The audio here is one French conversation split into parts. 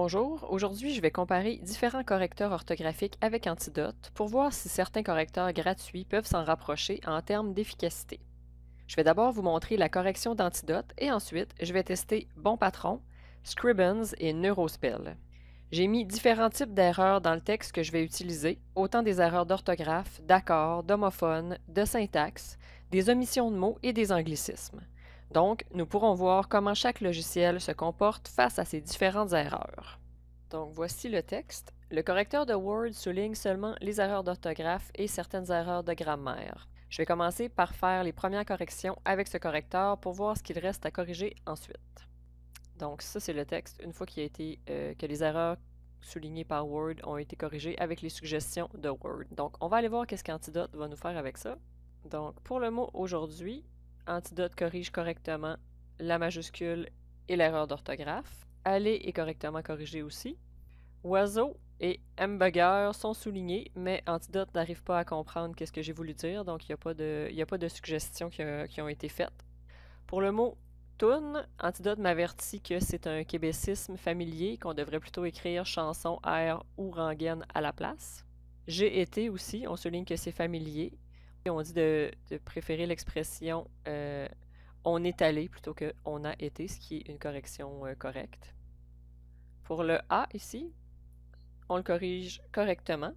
Bonjour, aujourd'hui je vais comparer différents correcteurs orthographiques avec Antidote pour voir si certains correcteurs gratuits peuvent s'en rapprocher en termes d'efficacité. Je vais d'abord vous montrer la correction d'Antidote et ensuite je vais tester Bon Patron, Scribens et Neurospell. J'ai mis différents types d'erreurs dans le texte que je vais utiliser, autant des erreurs d'orthographe, d'accords, d'homophone, de syntaxe, des omissions de mots et des anglicismes. Donc, nous pourrons voir comment chaque logiciel se comporte face à ces différentes erreurs. Donc, voici le texte. Le correcteur de Word souligne seulement les erreurs d'orthographe et certaines erreurs de grammaire. Je vais commencer par faire les premières corrections avec ce correcteur pour voir ce qu'il reste à corriger ensuite. Donc, ça, c'est le texte une fois que les erreurs soulignées par Word ont été corrigées avec les suggestions de Word. Donc, on va aller voir qu'est-ce qu'Antidote va nous faire avec ça. Donc, pour le mot aujourd'hui, Antidote corrige correctement la majuscule et l'erreur d'orthographe. Aller est correctement corrigé aussi. Oiseau et hamburger sont soulignés, mais Antidote n'arrive pas à comprendre qu'est-ce que j'ai voulu dire, donc il n'y a pas de suggestions qui ont été faites. Pour le mot toune, Antidote m'avertit que c'est un québécisme familier, qu'on devrait plutôt écrire chanson, air ou rengaine à la place. J'ai été aussi, on souligne que c'est familier. Et on dit de préférer l'expression on est allé plutôt que on a été, ce qui est une correction correcte. Pour le A ici, on le corrige correctement.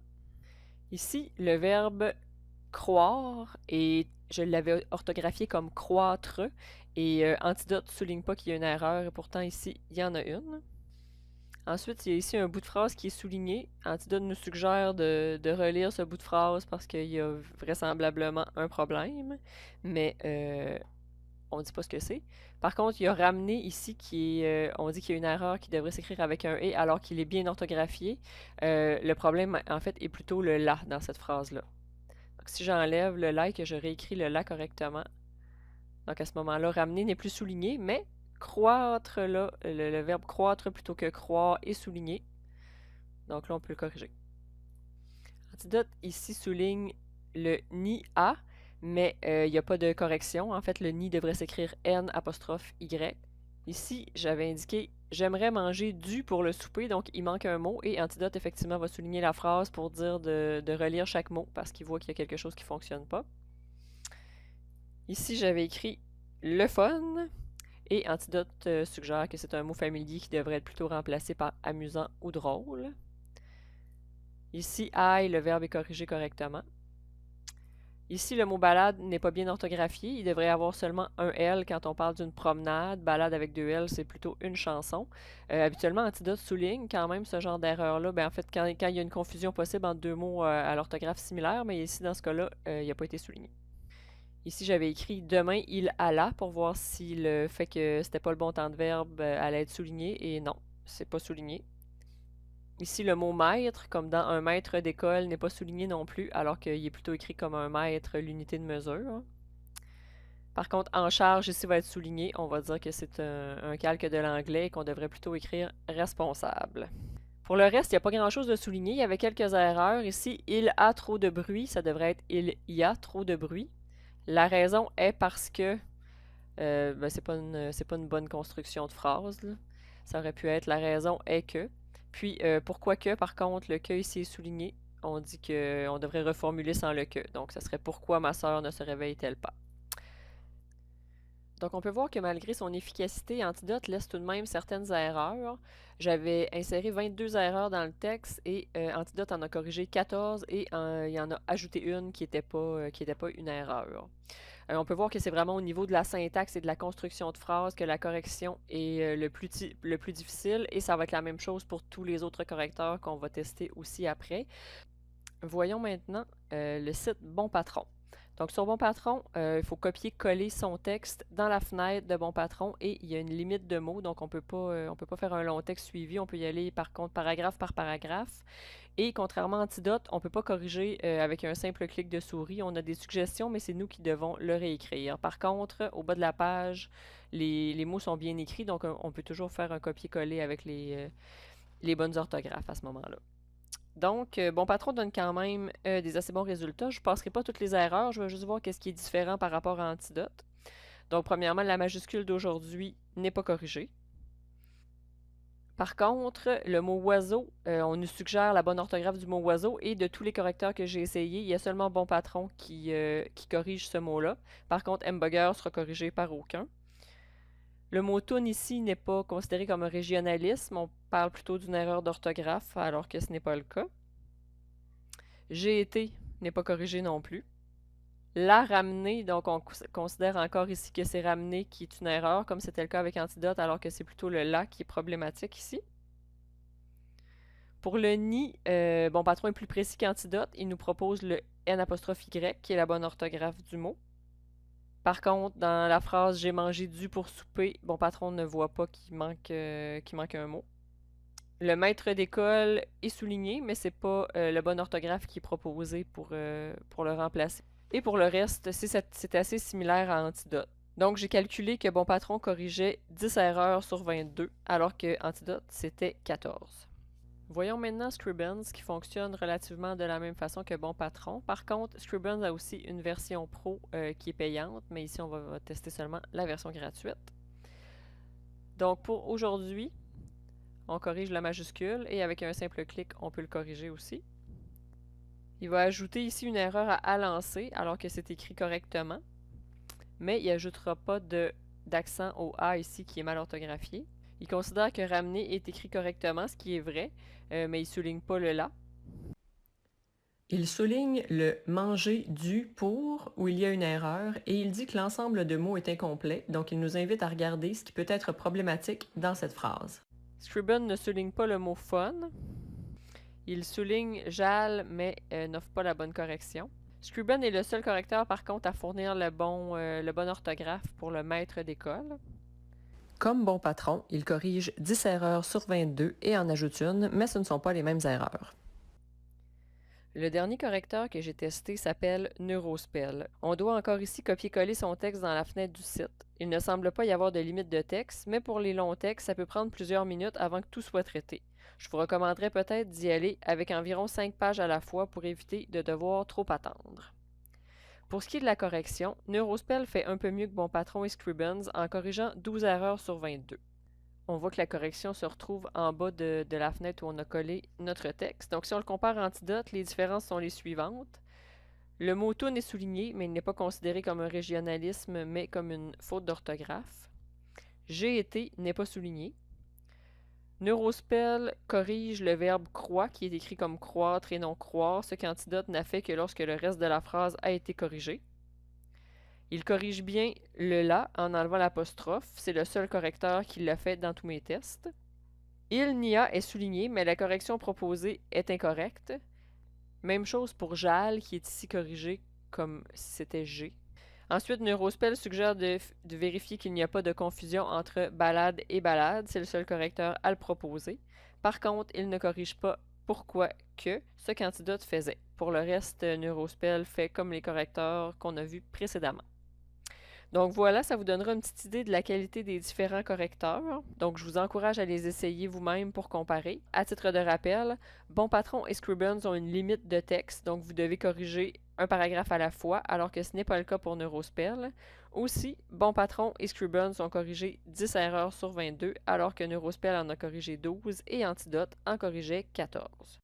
Ici, le verbe croire, et je l'avais orthographié comme croître, et Antidote ne souligne pas qu'il y a une erreur, et pourtant ici, il y en a une. Ensuite, il y a ici un bout de phrase qui est souligné. Antidote nous suggère de relire ce bout de phrase parce qu'il y a vraisemblablement un problème, mais on ne dit pas ce que c'est. Par contre, il y a ramené ici on dit qu'il y a une erreur qui devrait s'écrire avec un et alors qu'il est bien orthographié. Le problème, en fait, est plutôt le la dans cette phrase-là. Donc, si j'enlève le la et que je réécris le la correctement, donc à ce moment-là, ramener n'est plus souligné, mais croître, là, le verbe croître plutôt que croire est souligné. Donc là, on peut le corriger. Antidote ici souligne le ni-a, mais il n'y a pas de correction. En fait, le ni devrait s'écrire n apostrophe y. Ici, j'avais indiqué j'aimerais manger du pour le souper, donc il manque un mot et Antidote effectivement va souligner la phrase pour dire de relire chaque mot parce qu'il voit qu'il y a quelque chose qui ne fonctionne pas. Ici, j'avais écrit le fun et Antidote suggère que c'est un mot familier qui devrait être plutôt remplacé par amusant ou drôle. Ici, aille, le verbe est corrigé correctement. Ici, le mot balade n'est pas bien orthographié. Il devrait y avoir seulement un L quand on parle d'une promenade. Balade avec deux L, c'est plutôt une chanson. Habituellement, Antidote souligne quand même ce genre d'erreur-là. En fait, quand il y a une confusion possible entre deux mots à l'orthographe similaire, mais ici, dans ce cas-là, il n'a pas été souligné. Ici, j'avais écrit demain, il alla pour voir si le fait que c'était pas le bon temps de verbe allait être souligné. Et non, c'est pas souligné. Ici, le mot maître, comme dans un maître d'école, n'est pas souligné non plus, alors qu'il est plutôt écrit comme un mètre, l'unité de mesure. Par contre, en charge, ici va être souligné. On va dire que c'est un calque de l'anglais et qu'on devrait plutôt écrire responsable. Pour le reste, il n'y a pas grand-chose de souligné. Il y avait quelques erreurs. Ici, il a trop de bruit. Ça devrait être il y a trop de bruit. La raison est parce que c'est pas une bonne construction de phrase, là. Ça aurait pu être la raison est que. Puis, pourquoi que, par contre, le que ici est souligné. On dit qu'on devrait reformuler sans le que. Donc, ça serait pourquoi ma sœur ne se réveille-t-elle pas. Donc, on peut voir que malgré son efficacité, Antidote laisse tout de même certaines erreurs. J'avais inséré 22 erreurs dans le texte et Antidote en a corrigé 14 et il en a ajouté une qui était pas une erreur. On peut voir que c'est vraiment au niveau de la syntaxe et de la construction de phrases que la correction est le plus difficile et ça va être la même chose pour tous les autres correcteurs qu'on va tester aussi après. Voyons maintenant le site Bon Patron. Donc sur Bon Patron, il faut copier-coller son texte dans la fenêtre de Bon Patron et il y a une limite de mots, donc on peut pas faire un long texte suivi, on peut y aller par contre paragraphe par paragraphe. Et contrairement à Antidote, on ne peut pas corriger avec un simple clic de souris. On a des suggestions, mais c'est nous qui devons le réécrire. Par contre, au bas de la page, les mots sont bien écrits, donc on peut toujours faire un copier-coller avec les bonnes orthographes à ce moment-là. Donc, Bon Patron donne quand même des assez bons résultats. Je ne passerai pas toutes les erreurs, je vais juste voir qu'est-ce qui est différent par rapport à Antidote. Donc, premièrement, la majuscule d'aujourd'hui n'est pas corrigée. Par contre, le mot oiseau, on nous suggère la bonne orthographe du mot oiseau et de tous les correcteurs que j'ai essayés, il y a seulement Bon Patron qui corrige ce mot-là. Par contre, Hamburger sera corrigé par aucun. Le mot toune ici n'est pas considéré comme un régionalisme, on parle plutôt d'une erreur d'orthographe alors que ce n'est pas le cas. J'ai été n'est pas corrigé non plus. La ramener, donc on considère encore ici que c'est ramener qui est une erreur, comme c'était le cas avec Antidote, alors que c'est plutôt le la qui est problématique ici. Pour le ni, Bon Patron est plus précis qu'Antidote. Il nous propose le N'(Y), qui est la bonne orthographe du mot. Par contre, dans la phrase J'ai mangé du pour souper, Bon Patron ne voit pas qu'il manque un mot. Le maître d'école est souligné, mais c'est pas le bon orthographe qui est proposé pour le remplacer. Et pour le reste, c'est assez similaire à Antidote. Donc j'ai calculé que Bon Patron corrigeait 10 erreurs sur 22, alors que Antidote, c'était 14. Voyons maintenant Scribens qui fonctionne relativement de la même façon que Bon Patron. Par contre, Scribens a aussi une version pro qui est payante, mais ici on va tester seulement la version gratuite. Donc pour aujourd'hui, on corrige la majuscule et avec un simple clic, on peut le corriger aussi. Il va ajouter ici une erreur à lancer alors que c'est écrit correctement, mais il n'ajoutera pas d'accent au A ici qui est mal orthographié. Il considère que ramener est écrit correctement, ce qui est vrai, mais il ne souligne pas le là. Il souligne le manger du pour où il y a une erreur et il dit que l'ensemble de mots est incomplet, donc il nous invite à regarder ce qui peut être problématique dans cette phrase. Scriben ne souligne pas le mot fun. Il souligne JAL mais n'offre pas la bonne correction. Scriben est le seul correcteur par contre à fournir le bon orthographe pour le maître d'école. Comme Bon Patron, il corrige 10 erreurs sur 22 et en ajoute une, mais ce ne sont pas les mêmes erreurs. Le dernier correcteur que j'ai testé s'appelle Neurospell. On doit encore ici copier-coller son texte dans la fenêtre du site. Il ne semble pas y avoir de limite de texte, mais pour les longs textes, ça peut prendre plusieurs minutes avant que tout soit traité. Je vous recommanderais peut-être d'y aller avec environ 5 pages à la fois pour éviter de devoir trop attendre. Pour ce qui est de la correction, Neurospell fait un peu mieux que Bon Patron et Scribens en corrigeant 12 erreurs sur 22. On voit que la correction se retrouve en bas de la fenêtre où on a collé notre texte. Donc si on le compare à Antidote, les différences sont les suivantes. Le mot toune est souligné, mais il n'est pas considéré comme un régionalisme, mais comme une faute d'orthographe. J'ai été n'est pas souligné. Neurospell corrige le verbe croît, qui est écrit comme croître et non croire, ce qu'Antidote n'a fait que lorsque le reste de la phrase a été corrigé. Il corrige bien le là en enlevant l'apostrophe. C'est le seul correcteur qui l'a fait dans tous mes tests. Il n'y a est souligné, mais la correction proposée est incorrecte. Même chose pour JAL, qui est ici corrigé comme si c'était G. Ensuite, Neurospell suggère de vérifier qu'il n'y a pas de confusion entre balade et balade. C'est le seul correcteur à le proposer. Par contre, il ne corrige pas pourquoi que ce qu'Antidote faisait. Pour le reste, Neurospell fait comme les correcteurs qu'on a vus précédemment. Donc voilà, ça vous donnera une petite idée de la qualité des différents correcteurs. Donc je vous encourage à les essayer vous-même pour comparer. À titre de rappel, Bon Patron et Scribens ont une limite de texte, donc vous devez corriger un paragraphe à la fois, alors que ce n'est pas le cas pour Neurospell. Aussi, Bon Patron et Scribens ont corrigé 10 erreurs sur 22, alors que Neurospell en a corrigé 12 et Antidote en corrigeait 14.